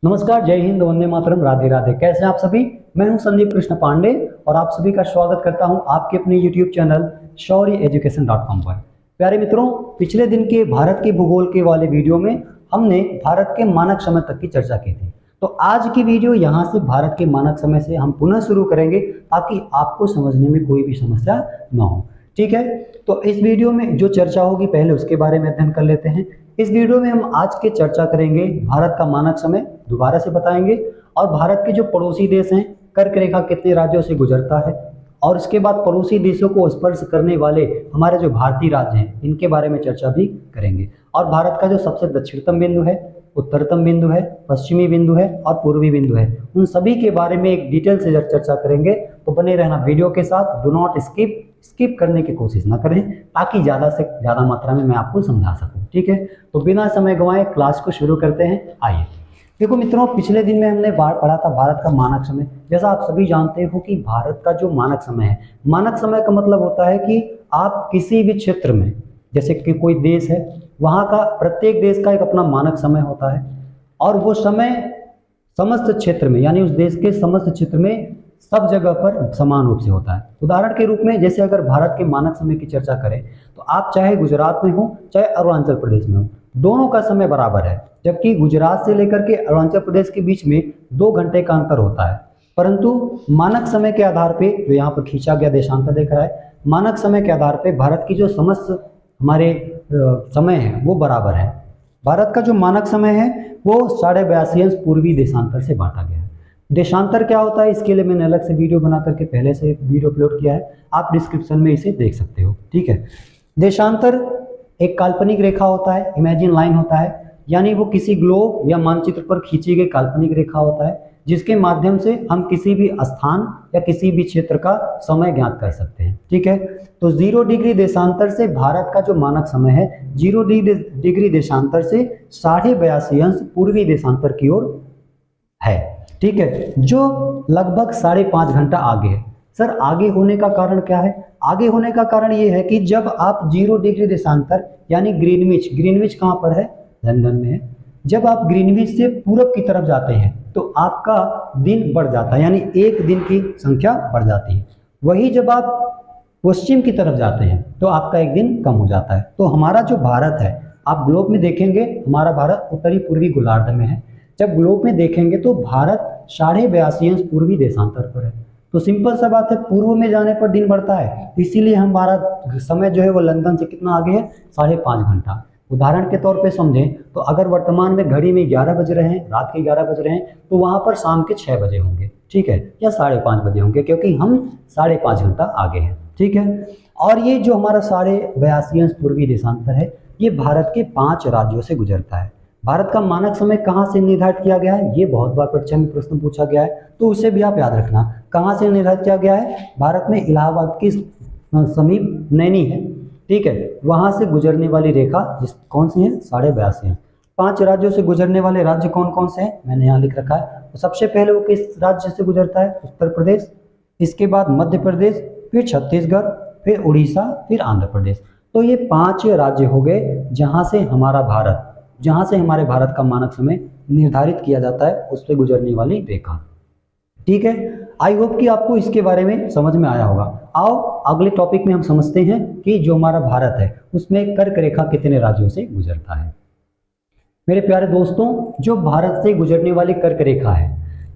नमस्कार, जय हिंद, वंदे मातरम, राधे राधे। कैसे हैं आप सभी? मैं हूं संदीप कृष्ण पांडे और आप सभी का स्वागत करता हूं आपके अपने यूट्यूब चैनल shauryaeducation.com पर। प्यारे मित्रों, पिछले दिन के भारत के भूगोल के वाले वीडियो में हमने भारत के मानक समय तक की चर्चा की थी। तो आज की वीडियो यहाँ से भारत के मानक समय से हम पुनः शुरू करेंगे ताकि आपको समझने में कोई भी समस्या न हो। ठीक है, तो इस वीडियो में जो चर्चा होगी पहले उसके बारे में अध्ययन कर लेते हैं। इस वीडियो में हम आज के चर्चा करेंगे भारत का मानक समय, दोबारा से बताएंगे, और भारत के जो पड़ोसी देश हैं, कर्क रेखा कितने राज्यों से गुजरता है, और इसके बाद पड़ोसी देशों को स्पर्श करने वाले हमारे जो भारतीय राज्य हैं इनके बारे में चर्चा भी करेंगे। और भारत का जो सबसे दक्षिणतम बिंदु है, उत्तरतम बिंदु है, पश्चिमी बिंदु है और पूर्वी बिंदु है, उन सभी के बारे में एक डिटेल से चर्चा करेंगे। तो बने रहना वीडियो के साथ, डू नॉट स्किप करने की कोशिश ना करें ताकि ज़्यादा से ज़्यादा मात्रा में मैं आपको समझा सकूं। ठीक है, तो बिना समय गंवाए क्लास को शुरू करते हैं। आइए, देखो मित्रों, पिछले दिन में हमने पढ़ा था भारत का मानक समय। जैसा आप सभी जानते हो कि भारत का जो मानक समय है, मानक समय का मतलब होता है कि आप किसी भी क्षेत्र में, जैसे कि कोई देश है, वहाँ का प्रत्येक देश का एक अपना मानक समय होता है और वो समय समस्त क्षेत्र में, यानी उस देश के समस्त क्षेत्र में सब जगह पर समान रूप से होता है। उदाहरण के रूप में, जैसे अगर भारत के मानक समय की चर्चा करें तो आप चाहे गुजरात में हो चाहे अरुणाचल प्रदेश में हो, दोनों का समय बराबर है। जबकि गुजरात से लेकर के अरुणाचल प्रदेश के बीच में 2 घंटे का अंतर होता है, परंतु मानक समय के आधार पे, जो यहाँ पर खींचा गया देशांतर देख रहा है, मानक समय के आधार पे भारत की जो समस्त हमारे समय है वो बराबर है। भारत का जो मानक समय है वो 82.5 अंश पूर्वी देशांतर से बांटा गया है। देशांतर क्या होता है, इसके लिए मैंने अलग से वीडियो बना करके पहले से वीडियो अपलोड किया है, आप डिस्क्रिप्शन में इसे देख सकते हो। ठीक है, देशांतर एक काल्पनिक रेखा होता है, इमेजिन लाइन होता है, यानी वो किसी ग्लोब या मानचित्र पर खींची गई काल्पनिक रेखा होता है जिसके माध्यम से हम किसी भी स्थान या किसी भी क्षेत्र का समय ज्ञात कर सकते हैं। ठीक है, तो 0 डिग्री देशांतर से भारत का जो मानक समय है 0 डिग्री देशांतर से 82.5 अंश पूर्वी देशांतर की ओर है। ठीक है, जो लगभग 5.5 घंटा आगे है। सर, आगे होने का कारण क्या है? आगे होने का कारण ये है कि जब आप 0 डिग्री देशांतर यानी ग्रीनविच कहाँ पर है? लंदन में है। जब आप ग्रीनविच से पूरब की तरफ जाते हैं तो आपका दिन बढ़ जाता है, यानी एक दिन की संख्या बढ़ जाती है। वही जब आप पश्चिम की तरफ जाते हैं तो आपका एक दिन कम हो जाता है। तो हमारा जो भारत है, आप ग्लोब में देखेंगे, हमारा भारत उत्तरी पूर्वी गोलार्ध में है। जब ग्लोब में देखेंगे तो भारत 82.5 अंश पूर्वी देशांतर पर है। तो सिंपल सा बात है, पूर्व में जाने पर दिन बढ़ता है, इसीलिए हमारा समय जो है वो लंदन से कितना आगे है? 5.5 घंटा। उदाहरण के तौर पे समझें तो अगर वर्तमान में घड़ी में 11 बज रहे हैं, रात के 11 बज रहे हैं, तो वहाँ पर शाम के 6 बजे होंगे। ठीक है, या 5:30 बजे होंगे, क्योंकि हम 5.5 घंटा आगे हैं। ठीक है, और ये जो हमारा 82.5 अंश पूर्वी देशांतर है, ये भारत के 5 राज्यों से गुजरता है। भारत का मानक समय कहाँ से निर्धारित किया गया है? ये बहुत बार परीक्षा में प्रश्न पूछा गया है, तो उसे भी आप याद रखना। कहाँ से निर्धारित किया गया है? भारत में इलाहाबाद के समीप नैनी है। ठीक है, वहाँ से गुजरने वाली रेखा कौन सी है? 82.5 है। 5 राज्यों से गुजरने वाले राज्य कौन कौन से हैं? मैंने यहाँ लिख रखा है। तो सबसे पहले वो किस राज्य से गुजरता है? उत्तर प्रदेश, इसके बाद मध्य प्रदेश, फिर छत्तीसगढ़, फिर उड़ीसा, फिर आंध्र प्रदेश। तो ये 5 राज्य हो गए जहाँ से हमारे भारत का मानक समय निर्धारित किया जाता है, उस पर गुजरने वाली रेखा। ठीक है, आई होप कि आपको इसके बारे में समझ में आया होगा। आओ अगले टॉपिक में हम समझते हैं कि जो हमारा भारत है उसमें कर्क रेखा कितने राज्यों से गुजरता है। मेरे प्यारे दोस्तों, जो भारत से गुजरने वाली कर्क रेखा है,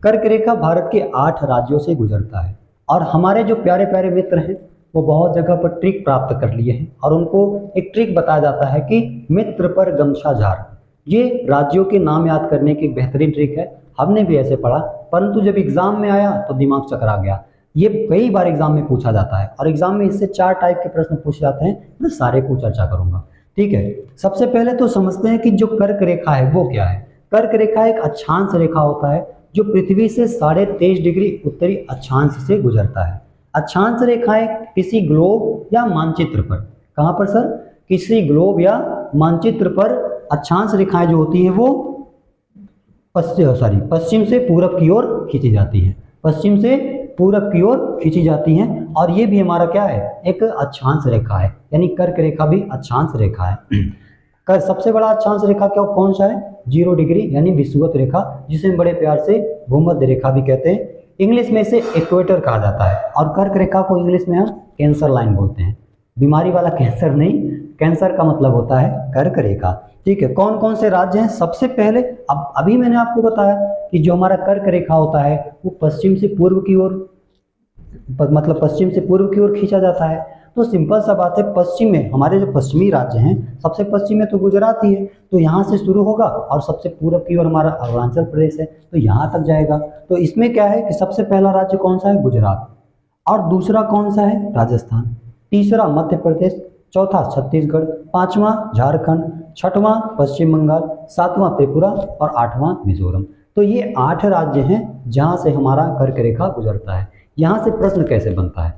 कर्क रेखा भारत के 8 राज्यों से गुजरता है। और हमारे जो प्यारे प्यारे मित्र हैं वो बहुत जगह पर ट्रिक प्राप्त कर लिए हैं और उनको एक ट्रिक बताया जाता है कि मित्र पर गमछा झार। ये राज्यों के नाम याद करने की एक बेहतरीन ट्रिक है, हमने भी ऐसे पढ़ा, परंतु जब एग्जाम में आया तो दिमाग चकरा गया। ये कई बार एग्जाम में पूछा जाता है और एग्जाम में इससे 4 टाइप के प्रश्न पूछे जाते हैं, मैं सारे को चर्चा करूंगा। ठीक है, सबसे पहले तो समझते हैं कि जो कर्क रेखा है वो क्या है। कर्क रेखा एक अक्षांश रेखा होता है जो पृथ्वी से 23.5 डिग्री उत्तरी अक्षांश से गुजरता है। अक्षांश रेखाएं किसी ग्लोब या मानचित्र पर, कहाँ पर सर? किसी ग्लोब या मानचित्र पर अक्षांश रेखाएं जो होती हैं वो पश्चिम से पूरब की ओर खींची जाती हैं। पश्चिम से पूरब की ओर खींची जाती हैं, और ये भी हमारा क्या है? एक अक्षांश रेखा है, यानी कर्क रेखा भी अक्षांश रेखा है। कर सबसे बड़ा अक्षांश रेखा क्या कौन सा है? 0 डिग्री यानी विषुवत रेखा, जिसे हम बड़े प्यार से भूमध्य रेखा भी कहते हैं। इंग्लिश में इसे इक्वेटर कहा जाता है। और कर्क रेखा को इंग्लिश में हम कैंसर लाइन बोलते हैं। बीमारी वाला कैंसर नहीं, कैंसर का मतलब होता है कर्क रेखा। ठीक है, कौन कौन से राज्य हैं? सबसे पहले अभी मैंने आपको बताया कि जो हमारा कर्क रेखा होता है वो पश्चिम से पूर्व की ओर, मतलब पश्चिम से पूर्व की ओर खींचा जाता है। तो सिंपल सा बात है, पश्चिम में हमारे जो पश्चिमी राज्य हैं, सबसे पश्चिम में तो गुजरात ही है, तो यहाँ से शुरू होगा और सबसे पूर्व की ओर हमारा अरुणाचल प्रदेश है, तो यहाँ तक जाएगा। तो इसमें क्या है कि सबसे पहला राज्य कौन सा है? गुजरात। और दूसरा कौन सा है? राजस्थान। तीसरा मध्य प्रदेश, चौथा छत्तीसगढ़, पांचवा झारखंड, छठवां पश्चिम बंगाल, सातवां त्रिपुरा और आठवां मिजोरम। तो ये 8 राज्य हैं जहां से हमारा कर्क रेखा गुजरता है। यहाँ से प्रश्न कैसे बनता है?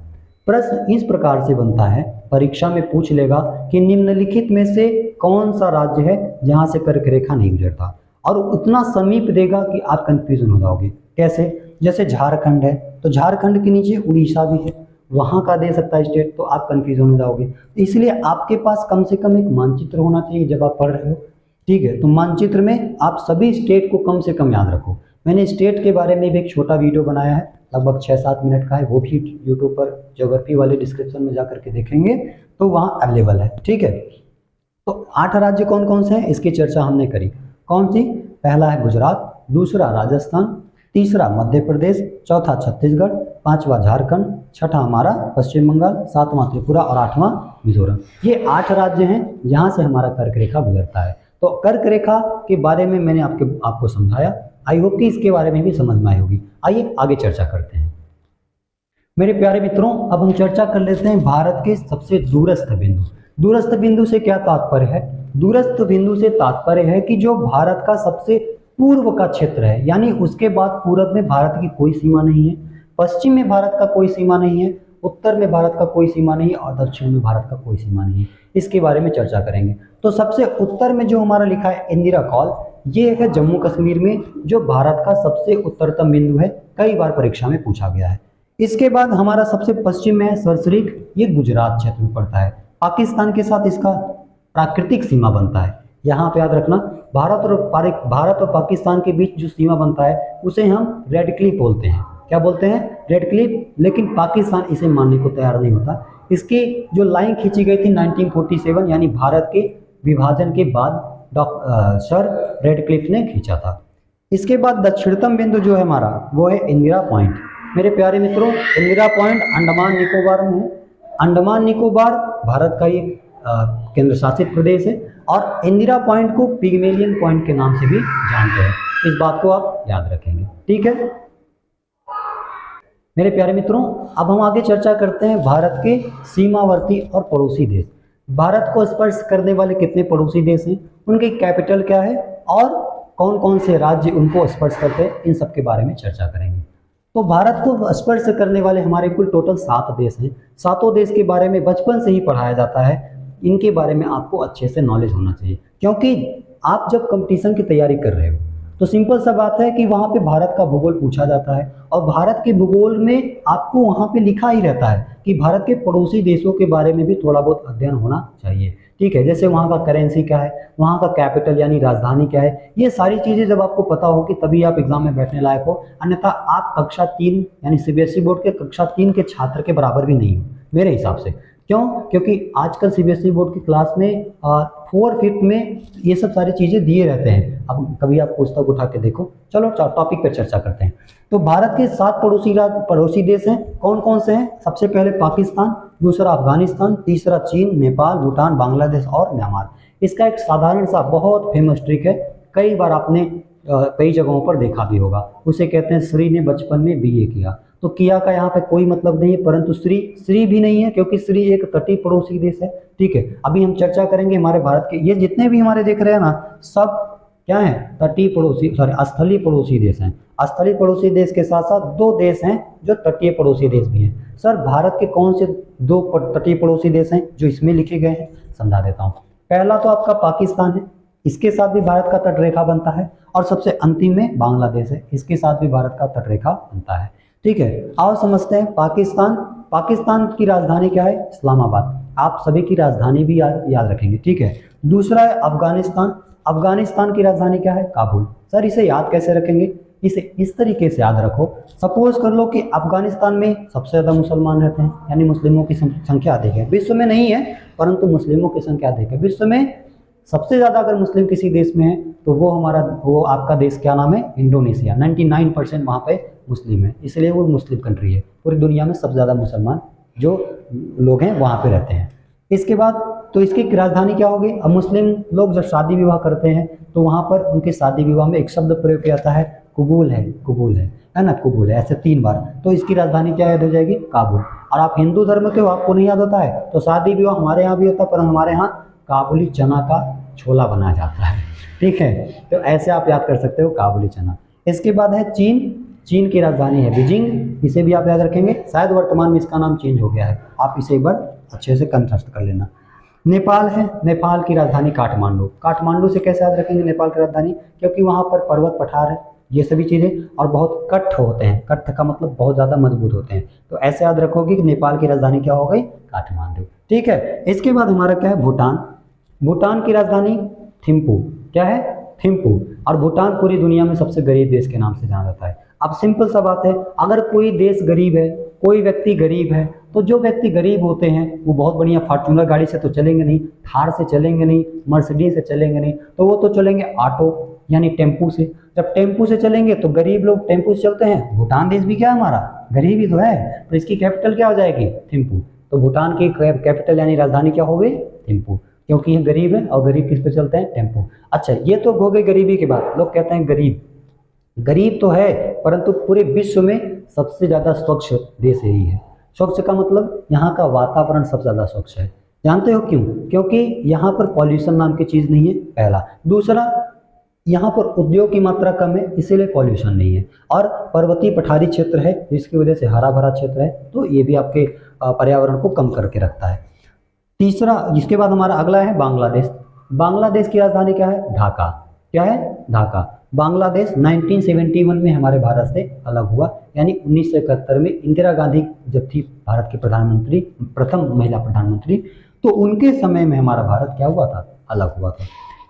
प्रश्न इस प्रकार से बनता है, परीक्षा में पूछ लेगा कि निम्नलिखित में से कौन सा राज्य है जहां से कर्क रेखा नहीं गुजरता, और उतना समीप देगा कि आप कंफ्यूजन हो जाओगे। कैसे? जैसे झारखंड है, तो झारखंड के नीचे उड़ीसा भी है, वहां का दे सकता है स्टेट, तो आप कंफ्यूजन हो जाओगे। इसलिए आपके पास कम से कम एक मानचित्र होना चाहिए जब आप पढ़ रहे हो। ठीक है, तो मानचित्र में आप सभी स्टेट को कम से कम याद रखो। मैंने स्टेट के बारे में भी एक छोटा वीडियो बनाया है, लगभग 6-7 मिनट का है, वो भी यूट्यूब पर ज्योग्राफी वाले डिस्क्रिप्शन में जाकर के देखेंगे तो वहाँ अवेलेबल है। ठीक है, तो 8 राज्य कौन कौन से हैं इसकी चर्चा हमने करी। कौन सी? पहला है गुजरात, दूसरा राजस्थान, तीसरा मध्य प्रदेश, चौथा छत्तीसगढ़, पांचवा झारखंड, छठा हमारा पश्चिम बंगाल, सातवां त्रिपुरा और आठवां मिजोरम। ये 8 राज्य हैं जहाँ से हमारा कर्क रेखा गुजरता है। तो कर्क रेखा के बारे में मैंने आपको समझाया, आई होप कि इसके बारे में भी समझ में आई होगी। आइए आगे चर्चा करते हैं। मेरे प्यारे मित्रों, अब हम चर्चा कर लेते हैं भारत के सबसे दूरस्थ बिंदु। दूरस्थ बिंदु से क्या तात्पर्य है? दूरस्थ बिंदु से तात्पर्य है कि जो भारत का सबसे पूर्व का क्षेत्र है, यानी उसके बाद पूरब में भारत की कोई सीमा नहीं है, पश्चिम में भारत का कोई सीमा नहीं है, उत्तर में भारत का कोई सीमा नहीं है और दक्षिण में भारत का कोई सीमा नहीं है। इसके बारे में चर्चा करेंगे। तो सबसे उत्तर में जो हमारा लिखा है इंदिरा कॉल, ये है जम्मू कश्मीर में, जो भारत का सबसे उत्तरतम बिंदु है, कई बार परीक्षा में पूछा गया है। इसके बाद हमारा सबसे पश्चिम में है सरसरीक, ये गुजरात क्षेत्र में पड़ता है। पाकिस्तान के साथ इसका प्राकृतिक सीमा बनता है। यहाँ पे याद रखना, भारत और पाकिस्तान के बीच जो सीमा बनता है उसे हम रेड क्लिफ बोलते हैं। क्या बोलते हैं? Red Cliff. लेकिन पाकिस्तान इसे मानने को तैयार नहीं होता। इसकी जो लाइन खींची गई थी 1947, यानी भारत के विभाजन के बाद सर रेड क्लिफ ने खींचा था। इसके बाद दक्षिणतम बिंदु जो है हमारा वो है इंदिरा पॉइंट। मेरे प्यारे मित्रों, इंदिरा पॉइंट अंडमान निकोबार में है। अंडमान निकोबार भारत का एक केंद्र शासित प्रदेश है और इंदिरा पॉइंट को पिग्मेलियन पॉइंट के नाम से भी जानते हैं। इस बात को आप याद रखेंगे। ठीक है मेरे प्यारे मित्रों, अब हम आगे चर्चा करते हैं भारत के सीमावर्ती और पड़ोसी देश। भारत को स्पर्श करने वाले कितने पड़ोसी देश हैं, उनकी कैपिटल क्या है और कौन कौन से राज्य उनको स्पर्श करते हैं, इन सब के बारे में चर्चा करेंगे। तो भारत को स्पर्श करने वाले हमारे कुल टोटल 7 देश हैं। 7 देश के बारे में बचपन से ही पढ़ाया जाता है। इनके बारे में आपको अच्छे से नॉलेज होना चाहिए, क्योंकि आप जब कंपटीशन की तैयारी कर रहे हो तो सिंपल सा बात है कि वहाँ पे भारत का भूगोल पूछा जाता है और भारत के भूगोल में आपको वहाँ पे लिखा ही रहता है कि भारत के पड़ोसी देशों के बारे में भी थोड़ा बहुत अध्ययन होना चाहिए। ठीक है, जैसे वहाँ का करेंसी क्या है, वहाँ का कैपिटल यानी राजधानी क्या है, ये सारी चीज़ें जब आपको पता होगी तभी आप एग्जाम में बैठने लायक हो। अन्यथा आप कक्षा 3 यानी सीबीएसई बोर्ड के कक्षा 3 के छात्र के बराबर भी नहीं हो मेरे हिसाब से। क्यों? क्योंकि आजकल सीबीएसई बोर्ड की क्लास में 4 5 में ये सब सारी चीज़ें दिए रहते हैं। अब कभी आप पुस्तक उठा के देखो। चलो टॉपिक पर चर्चा करते हैं। तो भारत के 7 पड़ोसी देश हैं। कौन कौन से हैं? सबसे पहले पाकिस्तान, दूसरा अफगानिस्तान, तीसरा चीन, नेपाल, भूटान, बांग्लादेश और म्यांमार। इसका एक साधारण सा बहुत फेमस ट्रिक है, कई बार आपने कई जगहों पर देखा भी होगा। उसे कहते हैं श्री ने बचपन में बीए किया। तो किया का यहाँ पे कोई मतलब नहीं है, परंतु श्री भी नहीं है क्योंकि श्री एक तटीय पड़ोसी देश है। ठीक है, अभी हम चर्चा करेंगे हमारे भारत के ये जितने भी हमारे देख रहे हैं ना, सब क्या है? तटीय पड़ोसी स्थलीय पड़ोसी देश हैं। स्थलीय पड़ोसी देश के साथ साथ 2 देश हैं जो तटीय पड़ोसी देश भी हैं। सर भारत के कौन से 2 तटीय पड़ोसी देश हैं जो इसमें लिखे गए हैं, समझा देता हूँ। पहला तो आपका पाकिस्तान है, इसके साथ भी भारत का तटरेखा बनता है। और सबसे अंतिम में बांग्लादेश है, इसके साथ भी भारत का तटरेखा बनता है। ठीक है, आओ समझते हैं पाकिस्तान की राजधानी क्या है? इस्लामाबाद। आप सभी की राजधानी भी याद रखेंगे, ठीक है। दूसरा है अफगानिस्तान। अफगानिस्तान की राजधानी क्या है? काबुल। सर इसे याद कैसे रखेंगे? इसे इस तरीके से याद रखो, सपोज कर लो कि अफगानिस्तान में सबसे ज़्यादा मुसलमान रहते हैं, यानी मुस्लिमों की संख्या अधिक है। विश्व में नहीं है, परंतु मुस्लिमों की संख्या अधिक है। विश्व में सबसे ज़्यादा अगर मुस्लिम किसी देश में है तो वो आपका देश क्या नाम है? इंडोनेशिया। 99% वहाँ पे मुस्लिम है, इसलिए वो मुस्लिम कंट्री है। पूरी दुनिया में सबसे ज़्यादा मुसलमान जो लोग हैं वहाँ पे रहते हैं। इसके बाद तो इसकी राजधानी क्या होगी? अब मुस्लिम लोग जब शादी विवाह करते हैं तो वहाँ पर उनके शादी विवाह में एक शब्द प्रयोग किया जाता है, कबूल है, कबूल है ना, कबूल है, ऐसे 3 बार। तो इसकी राजधानी क्या याद हो जाएगी? काबुल। और आप हिंदू धर्म के हो, आपको नहीं याद होता है, तो शादी विवाह हमारे यहाँ भी होता है, पर हमारे यहाँ काबुली चना का छोला बनाया जाता है, ठीक है। तो ऐसे आप याद कर सकते हो, काबुली चना। इसके बाद है चीन। चीन की राजधानी है बीजिंग, इसे भी आप याद रखेंगे। शायद वर्तमान में इसका नाम चेंज हो गया है, आप इसे एक बार अच्छे से कंठस्थ कर लेना। नेपाल है, नेपाल की राजधानी काठमांडू। काठमांडू से कैसे याद रखेंगे नेपाल की राजधानी? क्योंकि वहाँ पर पर्वत पठार है, ये सभी चीज़ें, और बहुत कट्ठ होते हैं। कट्ठ का मतलब बहुत ज़्यादा मजबूत होते हैं। तो ऐसे याद रखोगे कि नेपाल की राजधानी क्या हो गई? काठमांडू, ठीक है। इसके बाद हमारा क्या है? भूटान। भूटान की राजधानी थिम्पू। क्या है? थिम्पू। और भूटान पूरी दुनिया में सबसे गरीब देश के नाम से जाना जाता है। अब सिंपल सा बात है, अगर कोई देश गरीब है, कोई व्यक्ति गरीब है, तो जो व्यक्ति गरीब होते हैं वो बहुत बढ़िया फॉर्च्यूनर गाड़ी से तो चलेंगे नहीं, थार से चलेंगे नहीं, मर्सिडीज से चलेंगे नहीं, तो वो तो चलेंगे ऑटो यानी टेम्पू से। जब टेम्पू से चलेंगे तो गरीब लोग टेम्पू से चलते हैं। भूटान देश भी क्या है हमारा? गरीब ही तो है, तो इसकी कैपिटल क्या हो जाएगी? थिम्पू। तो भूटान की कैपिटल यानी राजधानी क्या हो गई? थिम्पू, क्योंकि ये गरीब है और गरीब किस पे चलते हैं? टेम्पू। अच्छा, ये तो हो गई गरीबी की बात। लोग कहते हैं गरीब, गरीब तो है, परंतु पूरे विश्व में सबसे ज़्यादा स्वच्छ देश यही है। स्वच्छ का मतलब यहाँ का वातावरण सबसे ज़्यादा स्वच्छ है। जानते हो क्यों? क्योंकि यहाँ पर पॉल्यूशन नाम की चीज़ नहीं है, पहला। दूसरा, यहाँ पर उद्योग की मात्रा कम है, इसीलिए पॉल्यूशन नहीं है। और पर्वतीय पठारी क्षेत्र है, जिसकी वजह से हरा भरा क्षेत्र है, तो ये भी आपके पर्यावरण को कम करके रखता है। तीसरा, जिसके बाद हमारा अगला है बांग्लादेश। बांग्लादेश की राजधानी क्या है? ढाका। क्या है? ढाका। बांग्लादेश 1971 में हमारे भारत से अलग हुआ, यानी 1971 में इंदिरा गांधी जब थी भारत की प्रधानमंत्री, प्रथम महिला प्रधानमंत्री, तो उनके समय में हमारा भारत क्या हुआ था? अलग हुआ था।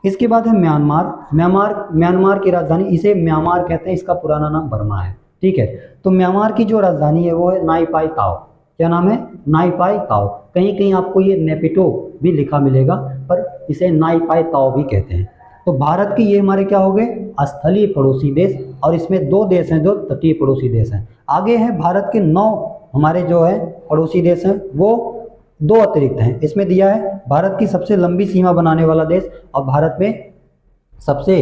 इसके बाद है म्यांमार। म्यांमार की राजधानी, इसे म्यांमार कहते हैं, इसका पुराना नाम बर्मा है, ठीक है। तो म्यांमार की जो राजधानी है वो है नाईपाई ताओ। क्या नाम है? नाईपाई ताओ। कहीं कहीं आपको ये नेपिटो भी लिखा मिलेगा, पर इसे नाईपाई ताओ भी कहते हैं। तो भारत की ये हमारे क्या हो गए? स्थलीय पड़ोसी देश, और इसमें 2 देश हैं जो तटीय पड़ोसी देश हैं। आगे हैं भारत के 9 हमारे जो है पड़ोसी देश हैं, वो 2 अतिरिक्त हैं। इसमें दिया है भारत की सबसे लंबी सीमा बनाने वाला देश और भारत में सबसे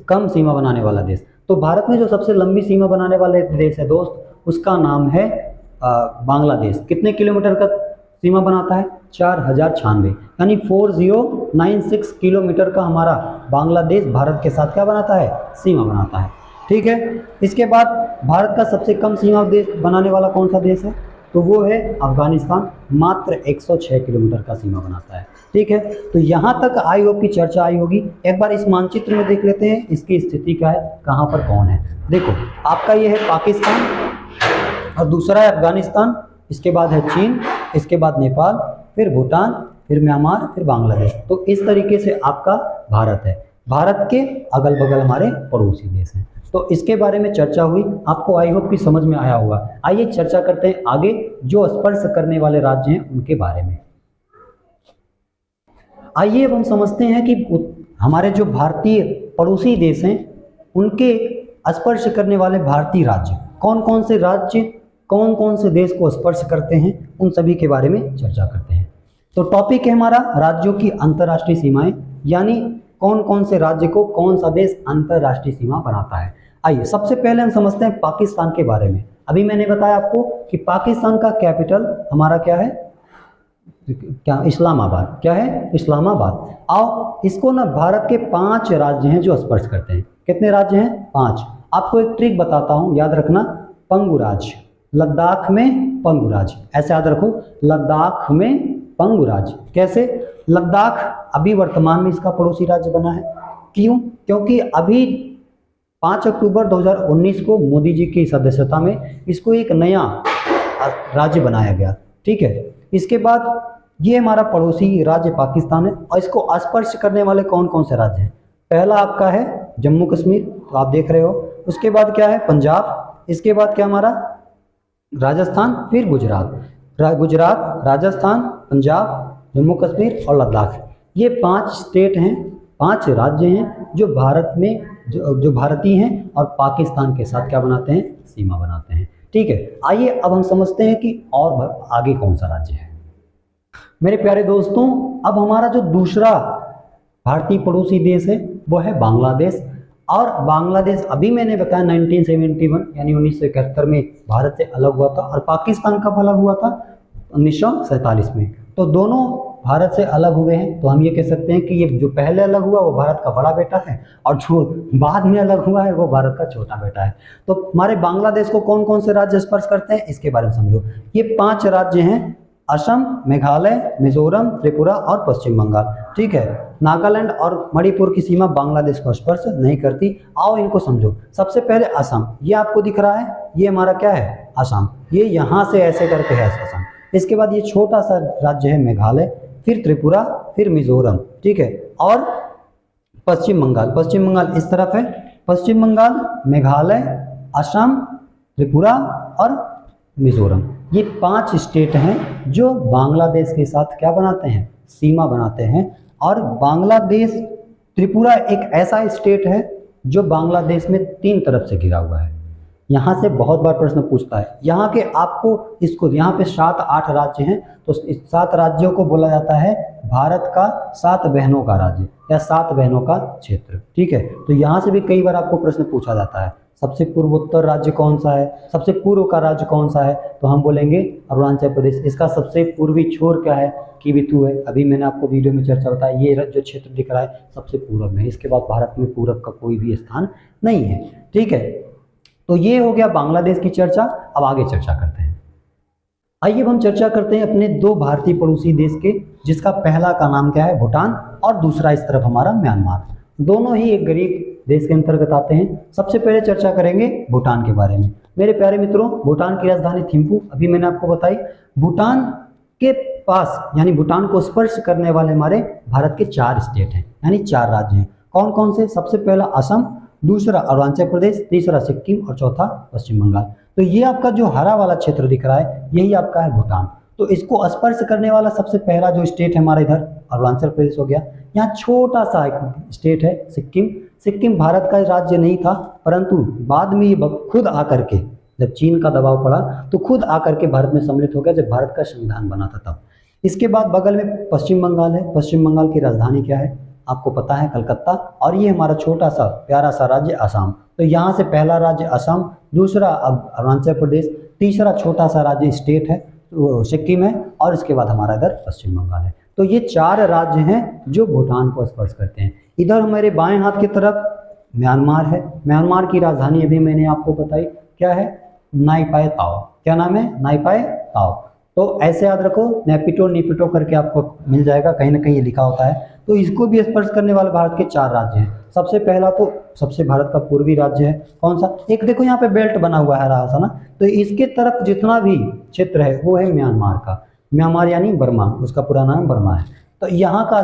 कम सीमा बनाने वाला देश। तो भारत में जो सबसे लंबी सीमा बनाने वाला देश है दोस्त, उसका नाम है बांग्लादेश। कितने किलोमीटर का सीमा बनाता है? 4096, यानी 4096 किलोमीटर का हमारा बांग्लादेश भारत के साथ क्या बनाता है? सीमा बनाता है, ठीक है। इसके बाद भारत का सबसे कम सीमा देश बनाने वाला कौन सा देश है? तो वो है अफगानिस्तान, मात्र 106 किलोमीटर का सीमा बनाता है, ठीक है। तो यहाँ तक आई होप की चर्चा आई होगी। एक बार इस मानचित्र में देख लेते हैं इसकी स्थिति क्या है, कहाँ पर कौन है। देखो, आपका ये है पाकिस्तान, और दूसरा है अफगानिस्तान, इसके बाद है चीन, इसके बाद नेपाल, फिर भूटान, फिर म्यांमार, फिर बांग्लादेश। तो इस तरीके से आपका भारत है। भारत के अगल बगल हमारे पड़ोसी देश हैं। तो इसके बारे में चर्चा हुई, आपको आई होप की समझ में आया होगा। आइए चर्चा करते हैं आगे जो स्पर्श करने वाले राज्य हैं उनके बारे में। आइए अब हम समझते हैं कि हमारे जो भारतीय पड़ोसी देश हैं उनके स्पर्श करने वाले भारतीय राज्य कौन कौन से राज्य, कौन कौन से देश को स्पर्श करते हैं, उन सभी के बारे में चर्चा करते हैं। तो टॉपिक है हमारा राज्यों की अंतर्राष्ट्रीय सीमाएं, यानी कौन कौन से राज्य को कौन सा देश अंतर्राष्ट्रीय सीमा बनाता है। आइए सबसे पहले हम समझते हैं पाकिस्तान के बारे में। अभी मैंने बताया आपको कि पाकिस्तान का कैपिटल हमारा क्या है? क्या? इस्लामाबाद। क्या है? इस्लामाबाद। आओ इसको ना, भारत के 5 राज्य हैं जो स्पर्श करते हैं। कितने राज्य हैं? 5। आपको एक ट्रिक बताता हूं, याद रखना। पंगु राज्य, लद्दाख में पंगु राज्य, ऐसे याद रखो, लद्दाख में पंगु राज्य। कैसे? लद्दाख अभी वर्तमान में इसका पड़ोसी राज्य बना है। क्यों? क्योंकि अभी 5 अक्टूबर 2019 को मोदी जी की सदस्यता में इसको एक नया राज्य बनाया गया, ठीक है। इसके बाद ये हमारा पड़ोसी राज्य पाकिस्तान है और इसको स्पर्श करने वाले कौन कौन से राज्य हैं? पहला आपका है जम्मू कश्मीर, तो आप देख रहे हो। उसके बाद क्या है? पंजाब। इसके बाद क्या हमारा? राजस्थान, फिर गुजरात। गुजरात, राजस्थान, पंजाब, जम्मू कश्मीर और लद्दाख। ये 5 स्टेट हैं, 5 राज्य हैं जो भारत में जो भारतीय हैं और पाकिस्तान के साथ क्या बनाते हैं? सीमा बनाते हैं। ठीक है, आइए अब हम समझते हैं कि और आगे कौन सा राज्य है। मेरे प्यारे दोस्तों, अब हमारा जो दूसरा भारतीय पड़ोसी देश है वो है बांग्लादेश। और बांग्लादेश अभी मैंने बताया 1971 यानी 1971 में भारत से अलग हुआ था, और पाकिस्तान कब अलग हुआ था? 1947 में। तो दोनों भारत से अलग हुए हैं, तो हम ये कह सकते हैं कि ये जो पहले अलग हुआ वो भारत का बड़ा बेटा है, और जो बाद में अलग हुआ है वो भारत का छोटा बेटा है। तो हमारे बांग्लादेश को कौन कौन से राज्य स्पर्श करते हैं इसके बारे में समझो। ये 5 राज्य हैं, असम, मेघालय, मिजोरम, त्रिपुरा और पश्चिम बंगाल। ठीक है, नागालैंड और मणिपुर की सीमा बांग्लादेश को स्पर्श नहीं करती। आओ इनको समझो। सबसे पहले असम, ये आपको दिख रहा है, ये हमारा क्या है? असम। ये यहाँ से ऐसे करके है असम। इसके बाद ये छोटा सा राज्य है मेघालय, फिर त्रिपुरा, फिर मिजोरम। ठीक है, और पश्चिम बंगाल। पश्चिम बंगाल इस तरफ है। पश्चिम बंगाल, मेघालय, असम, त्रिपुरा और मिजोरम, ये 5 स्टेट हैं जो बांग्लादेश के साथ क्या बनाते हैं? सीमा बनाते हैं। और बांग्लादेश, त्रिपुरा एक ऐसा स्टेट है जो बांग्लादेश में 3 तरफ से घिरा हुआ है। यहाँ से बहुत बार प्रश्न पूछता है। यहाँ के आपको इसको यहाँ पे 7-8 राज्य हैं, तो इस 7 राज्यों को बोला जाता है भारत का 7 बहनों का राज्य या 7 बहनों का क्षेत्र। ठीक है, तो यहाँ से भी कई बार आपको प्रश्न पूछा जाता है, सबसे पूर्वोत्तर राज्य कौन सा है, सबसे पूर्व का राज्य कौन सा है? तो हम बोलेंगे अरुणाचल प्रदेश। इसका सबसे पूर्वी छोर क्या है? किबिथु है। अभी मैंने आपको वीडियो में चर्चा बताया, ये जो क्षेत्र दिख रहा है सबसे पूर्व में। इसके बाद भारत में पूर्व का कोई भी स्थान नहीं है। ठीक है, तो ये हो गया बांग्लादेश की चर्चा। अब आगे चर्चा करते हैं। आइए अब हम चर्चा करते हैं अपने 2 भारतीय पड़ोसी देश के, जिसका पहला का नाम क्या है? भूटान, और दूसरा इस तरफ हमारा म्यांमार। दोनों ही एक गरीब देश के अंतर्गत आते हैं। सबसे पहले चर्चा करेंगे भूटान के बारे में। मेरे प्यारे मित्रों, भूटान की राजधानी थिम्पू अभी मैंने आपको बताई। भूटान के पास यानी भूटान को स्पर्श करने वाले हमारे भारत के 4 स्टेट हैं, यानी 4 राज्य हैं। कौन कौन से? सबसे पहला असम, दूसरा अरुणाचल प्रदेश, तीसरा सिक्किम और चौथा पश्चिम बंगाल। तो ये आपका जो हरा वाला क्षेत्र दिख रहा है यही आपका है भूटान। तो इसको स्पर्श करने वाला सबसे पहला जो स्टेट है हमारा इधर अरुणाचल प्रदेश हो गया। यहाँ छोटा सा एक स्टेट है सिक्किम। सिक्किम भारत का राज्य नहीं था, परंतु बाद में ये खुद आकर के, जब चीन का दबाव पड़ा तो खुद आकर के भारत में सम्मिलित हो गया, जब भारत का संविधान बना था तब। इसके बाद बगल में पश्चिम बंगाल है। पश्चिम बंगाल की राजधानी क्या है? आपको पता है, कलकत्ता। और ये हमारा छोटा सा प्यारा सा राज्य असम। तो यहाँ से पहला राज्य असम, दूसरा अरुणाचल प्रदेश, तीसरा छोटा सा राज्य स्टेट है सिक्किम है, और इसके बाद हमारा इधर पश्चिम बंगाल है। तो ये 4 राज्य हैं जो भूटान को स्पर्श करते हैं। इधर हमारे बाएं हाथ की तरफ म्यांमार है। म्यांमार की राजधानी अभी मैंने आपको बताई, क्या है? नाइपाई ताओ। क्या नाम है? नाइपाई ताओ। तो ऐसे याद रखो, नेपिटो निपिटो करके आपको मिल जाएगा, कहीं ना कहीं ये लिखा होता है। तो इसको भी स्पर्श करने वाले भारत के 4 राज्य हैं। सबसे पहला तो सबसे भारत का पूर्वी राज्य है, कौन सा? एक देखो यहाँ पे बेल्ट बना हुआ है रहा सा ना, तो इसके तरफ जितना भी क्षेत्र है वो है म्यांमार का। म्यांमार यानी बर्मा, उसका पूरा नाम बर्मा है। तो यहाँ का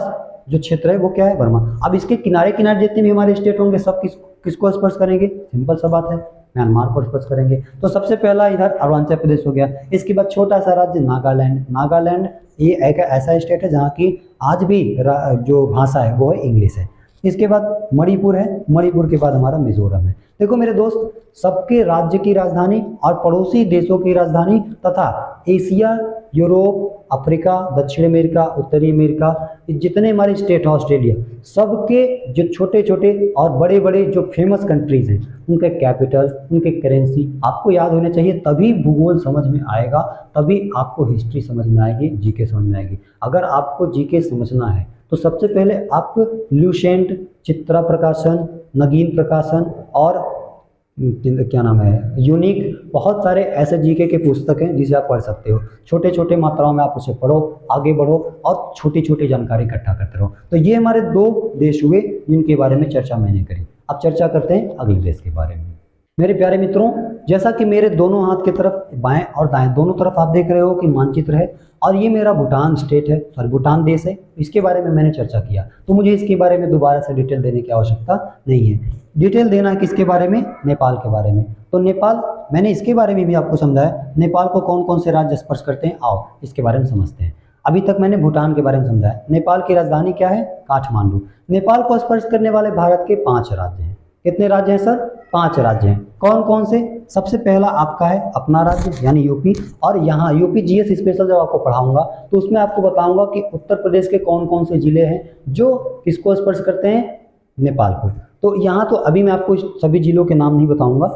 जो क्षेत्र है वो क्या है? बर्मा। अब इसके किनारे किनारे जितने भी हमारे स्टेट होंगे सब किसको स्पर्श करेंगे? सिंपल सा बात है, म्यांमार को स्पर्श करेंगे। तो सबसे पहला इधर अरुणाचल प्रदेश हो गया। इसके बाद छोटा सा राज्य नागालैंड। नागालैंड ये एक ऐसा स्टेट है जहाँ की आज भी जो भाषा है वो है इंग्लिश है। इसके बाद मणिपुर है। मणिपुर के बाद हमारा मिजोरम है। देखो मेरे दोस्त, सबके राज्य की राजधानी और पड़ोसी देशों की राजधानी तथा एशिया, यूरोप, अफ्रीका, दक्षिण अमेरिका, उत्तरी अमेरिका, जितने हमारे स्टेट है, ऑस्ट्रेलिया, सबके जो छोटे छोटे और बड़े बड़े जो फेमस कंट्रीज हैं उनके कैपिटल, उनके करेंसी आपको याद होने चाहिए, तभी भूगोल समझ में आएगा, तभी आपको हिस्ट्री समझ में आएगी, जीके समझ में आएगी। अगर आपको जीके समझना है तो सबसे पहले आप ल्यूसेंट, चित्रा प्रकाशन, नगीन प्रकाशन और क्या नाम है, यूनिक, बहुत सारे ऐसे जीके के पुस्तक हैं जिसे आप पढ़ सकते हो। छोटे छोटे मात्राओं में आप उसे पढ़ो, आगे बढ़ो और छोटी छोटी जानकारी इकट्ठा करते रहो। तो ये हमारे 2 देश हुए जिनके बारे में चर्चा मैंने करी। अब चर्चा करते हैं अगले देश के बारे में। मेरे प्यारे मित्रों, जैसा कि मेरे दोनों हाथ की तरफ बाएं और दाएं दोनों तरफ आप देख रहे हो कि मानचित्र है, और ये मेरा भूटान स्टेट है, सॉरी भूटान देश है। इसके बारे में मैंने चर्चा किया, तो मुझे इसके बारे में दोबारा से डिटेल देने की आवश्यकता नहीं है। डिटेल देना है किसके बारे में? नेपाल के बारे में। तो नेपाल, मैंने इसके बारे में भी आपको समझाया, नेपाल को कौन कौन से राज्य स्पर्श करते हैं, आओ इसके बारे में समझते हैं। अभी तक मैंने भूटान के बारे में समझाया। नेपाल की राजधानी क्या है? काठमांडू। नेपाल को स्पर्श करने वाले भारत के 5 राज्य हैं। कितने राज्य हैं सर? 5 राज्य हैं। कौन कौन से? सबसे पहला आपका है अपना राज्य यानी यूपी, और यहाँ यूपी जीएस स्पेशल जब आपको पढ़ाऊंगा तो उसमें आपको बताऊंगा कि उत्तर प्रदेश के कौन कौन से जिले हैं जो किसको स्पर्श करते हैं? नेपाल को। तो यहाँ तो अभी मैं आपको सभी जिलों के नाम नहीं बताऊंगा,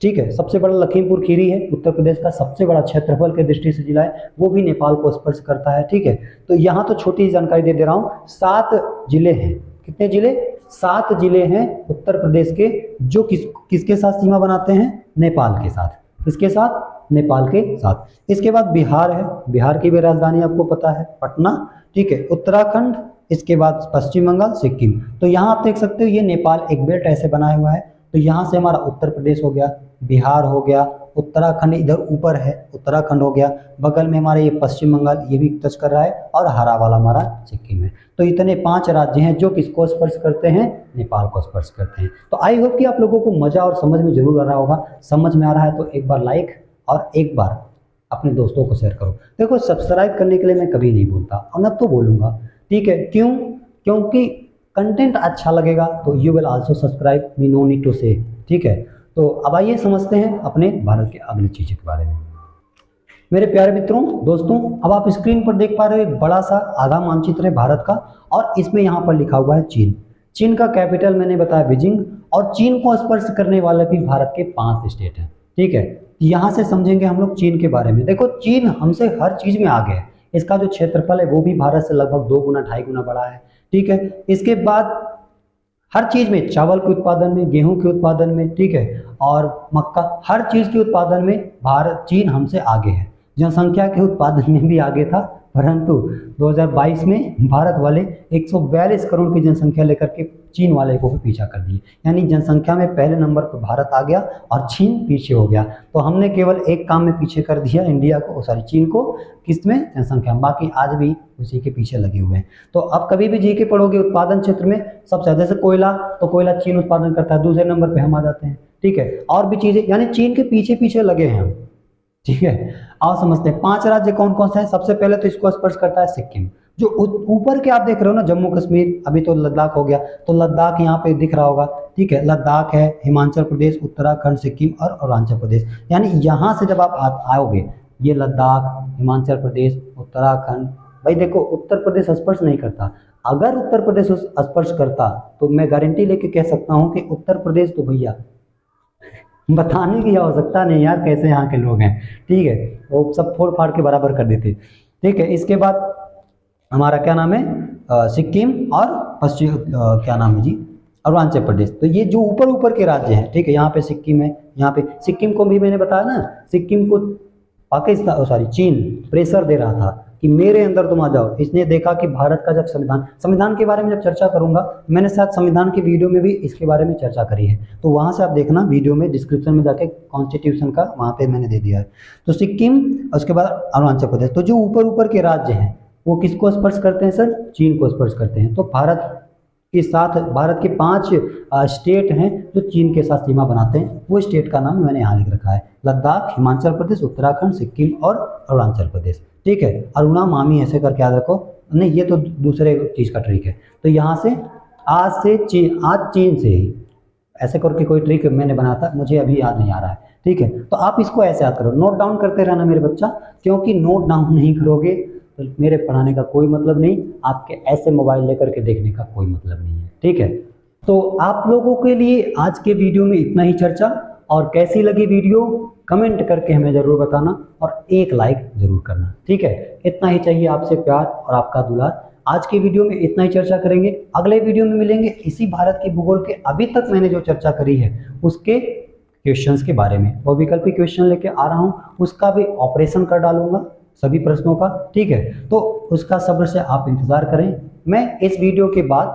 ठीक है। सबसे बड़ा लखीमपुर खीरी है, उत्तर प्रदेश का सबसे बड़ा क्षेत्रफल के दृष्टि से जिला है, वो भी नेपाल को स्पर्श करता है, ठीक है। तो यहाँ तो छोटी जानकारी दे रहा हूँ, 7 जिले हैं। कितने जिले? 7 जिले हैं उत्तर प्रदेश के, जो किसके साथ सीमा बनाते हैं? नेपाल के साथ। किसके साथ? नेपाल के साथ। इसके बाद बिहार है, बिहार की भी राजधानी आपको पता है पटना, ठीक है। उत्तराखंड, इसके बाद पश्चिम बंगाल, सिक्किम। तो यहाँ आप देख सकते हो ये नेपाल एक बेल्ट ऐसे बनाया हुआ है। तो यहाँ से हमारा उत्तर प्रदेश हो गया, बिहार हो गया, उत्तराखंड इधर ऊपर है, उत्तराखंड हो गया, बगल में हमारे ये पश्चिम बंगाल ये भी टच कर रहा है, और हरा वाला हमारा सिक्किम है। तो इतने 5 राज्य हैं जो किसको स्पर्श करते हैं? नेपाल को स्पर्श करते हैं। तो आई होप कि आप लोगों को मजा और समझ में जरूर आ रहा होगा। समझ में आ रहा है तो एक बार लाइक और एक बार अपने दोस्तों को शेयर करो। देखो, सब्सक्राइब करने के लिए मैं कभी नहीं बोलता, और अब तो बोलूँगा, ठीक है। क्यों? क्योंकि कंटेंट अच्छा लगेगा तो you will also subscribe, me no need to say, ठीक है। तो अब आइए समझते हैं अपने भारत के अगली चीज़ों के बारे में। मेरे प्यारे मित्रों, दोस्तों, अब आप स्क्रीन पर देख पा रहे हो एक बड़ा सा आधा मानचित्र है भारत का, और इसमें यहाँ पर लिखा हुआ है चीन। चीन का कैपिटल मैंने बताया बीजिंग, और चीन को स्पर्श करने वाले भी भारत के 5 स्टेट हैं, ठीक है। यहाँ से समझेंगे हम लोग चीन के बारे में। देखो, चीन हमसे हर चीज़ में आगे है। इसका जो क्षेत्रफल है वो भी भारत से लगभग 2 गुना 2.5 गुना बड़ा है, ठीक है। इसके बाद हर चीज़ में, चावल के उत्पादन में, गेहूं के उत्पादन में, ठीक है, और मक्का, हर चीज़ के उत्पादन में चीन हमसे आगे है। जनसंख्या के उत्पादन में भी आगे था, परंतु 2022 में भारत वाले 142 करोड़ की जनसंख्या लेकर के चीन वाले को भी पीछा कर दिए। यानी जनसंख्या में पहले नंबर पर भारत आ गया और चीन पीछे हो गया। तो हमने केवल एक काम में पीछे कर दिया इंडिया को, सॉरी चीन को, किसमें? जनसंख्या। बाकी आज भी उसी के पीछे लगे हुए हैं। तो अब कभी भी जीके पढ़ोगे उत्पादन क्षेत्र में सबसे ज़्यादा, जैसे कोयला, तो कोयला चीन उत्पादन करता है, दूसरे नंबर पर हम आ जाते हैं, ठीक है। और भी चीज़ें, यानी चीन के पीछे पीछे लगे हैं हम, ठीक है। आओ समझते हैं 5 राज्य कौन कौन से हैं। सबसे पहले तो इसको स्पर्श करता है सिक्किम, जो ऊपर के आप देख रहे हो ना, जम्मू कश्मीर, अभी तो लद्दाख हो गया, तो लद्दाख यहाँ पे दिख रहा होगा, ठीक है। लद्दाख है, हिमाचल प्रदेश, उत्तराखंड, सिक्किम और अरुणाचल प्रदेश। यानी यहाँ से जब आप आओगे, ये लद्दाख, हिमाचल प्रदेश, उत्तराखंड, भाई देखो उत्तर प्रदेश स्पर्श नहीं करता। अगर उत्तर प्रदेश स्पर्श करता तो मैं गारंटी लेके कह सकता हूँ कि उत्तर प्रदेश तो भैया बताने की आवश्यकता नहीं यार, कैसे यहाँ के लोग हैं, ठीक है, वो सब फोड़ फाड़ के बराबर कर देते, ठीक है। इसके बाद हमारा क्या नाम है? सिक्किम और पश्चिम क्या नाम है जी? अरुणाचल प्रदेश। तो ये जो ऊपर ऊपर के राज्य हैं, ठीक है, यहाँ पे सिक्किम है, यहाँ पे सिक्किम को भी मैंने बताया ना, सिक्किम को पाकिस्तान, सॉरी चीन प्रेशर दे रहा था कि मेरे अंदर तुम आ जाओ। इसने देखा कि भारत का जब संविधान के बारे में जब चर्चा करूंगा, मैंने शायद संविधान के वीडियो में भी इसके बारे में चर्चा करी है, तो वहां से आप देखना वीडियो में, डिस्क्रिप्शन में जाके कॉन्स्टिट्यूशन का वहां पे मैंने दे दिया है। तो सिक्किम, उसके बाद अरुणाचल प्रदेश। तो जो ऊपर ऊपर के राज्य हैं वो किसको स्पर्श करते हैं सर? चीन को स्पर्श करते हैं। तो भारत के साथ, भारत के 5 स्टेट हैं जो चीन के साथ सीमा बनाते हैं। वो स्टेट का नाम मैंने यहाँ लिख रखा है, लद्दाख, हिमाचल प्रदेश, उत्तराखंड, सिक्किम और अरुणाचल प्रदेश, ठीक है। अरुणा मामी ऐसे करके याद रखो, नहीं ये तो दूसरे चीज़ का ट्रिक है। तो यहाँ से आज चीन से ही ऐसे करके कोई ट्रिक मैंने बनाया था, मुझे अभी याद नहीं आ रहा है, ठीक है। तो आप इसको ऐसे याद करो, नोट डाउन करते रहना मेरे बच्चा, क्योंकि नोट डाउन नहीं करोगे तो मेरे पढ़ाने का कोई मतलब नहीं, आपके ऐसे मोबाइल लेकर के देखने का कोई मतलब नहीं है, ठीक है। तो आप लोगों के लिए आज के वीडियो में इतना ही चर्चा, और कैसी लगी वीडियो कमेंट करके हमें ज़रूर बताना, और एक लाइक ज़रूर करना, ठीक है। इतना ही चाहिए आपसे प्यार और आपका दुलार। आज के वीडियो में इतना ही चर्चा करेंगे, अगले वीडियो में मिलेंगे इसी भारत के भूगोल के अभी तक मैंने जो चर्चा करी है उसके क्वेश्चंस के बारे में। वो विकल्पी क्वेश्चन लेके आ रहा हूँ, उसका भी ऑपरेशन कर डालूंगा सभी प्रश्नों का, ठीक है। तो उसका सब्र से आप इंतज़ार करें। मैं इस वीडियो के बाद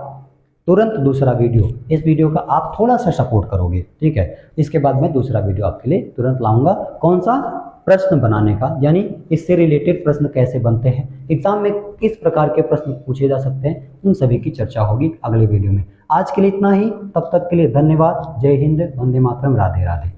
तुरंत दूसरा वीडियो, इस वीडियो का आप थोड़ा सा सपोर्ट करोगे, ठीक है, इसके बाद मैं दूसरा वीडियो आपके लिए तुरंत लाऊंगा। कौन सा? प्रश्न बनाने का, यानी इससे रिलेटेड प्रश्न कैसे बनते हैं, एग्जाम में किस प्रकार के प्रश्न पूछे जा सकते हैं, उन सभी की चर्चा होगी अगले वीडियो में। आज के लिए इतना ही, तब तक के लिए धन्यवाद। जय हिंद, वंदे मातरम, राधे राधे।